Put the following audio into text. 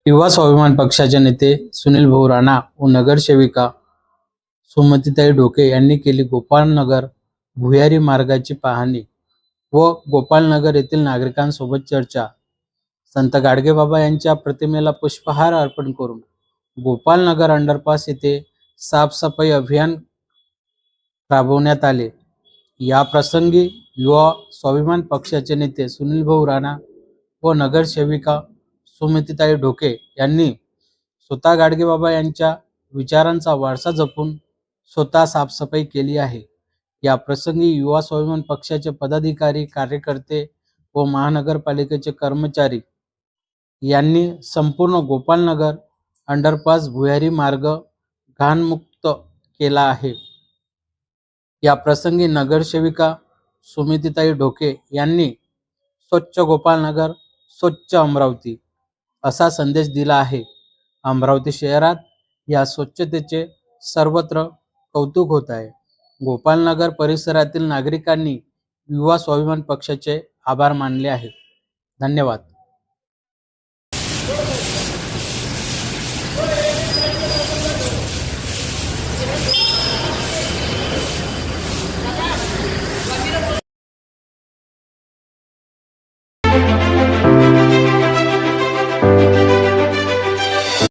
युवा स्वाभिमान पक्षाचे नेते सुनील भाऊ राणा व नगरसेविका सुमतीताई ढोके यांनी केली गोपालनगर भुयारी मार्गाची पाहणी व गोपालनगर येथील नागरिकांसोबत चर्चा। संत गाडगेबाबा यांच्या प्रतिमेला पुष्पहार अर्पण करून गोपालनगर अंडरपास येथे साफसफाई अभियान राबवण्यात आले। या प्रसंगी युवा स्वाभिमान पक्षाचे नेते सुनील भाऊ राणा व नगरसेविका सुमतीताई ढोके यांनी स्वतः गाडगेबाबा यांच्या विचारांचा वारसा जपून स्वतः साफसफाई केली आहे। या प्रसंगी युवा स्वाभिमान पक्षाचे पदाधिकारी, कार्यकर्ते व महानगरपालिकेचे कर्मचारी यांनी संपूर्ण गोपालनगर अंडरपास भुयारी मार्ग घाणमुक्त केला आहे। या प्रसंगी नगरसेविका सुमतीताई ढोके यांनी स्वच्छ गोपालनगर, स्वच्छ अमरावती असा संदेश दिला आहे। अमरावती शहरात या स्वच्छतेचे सर्वत्र कौतुक होत आहे। गोपालनगर परिसरातील नागरिकांनी युवा स्वाभिमान पक्षाचे आभार मानले आहेत। धन्यवाद।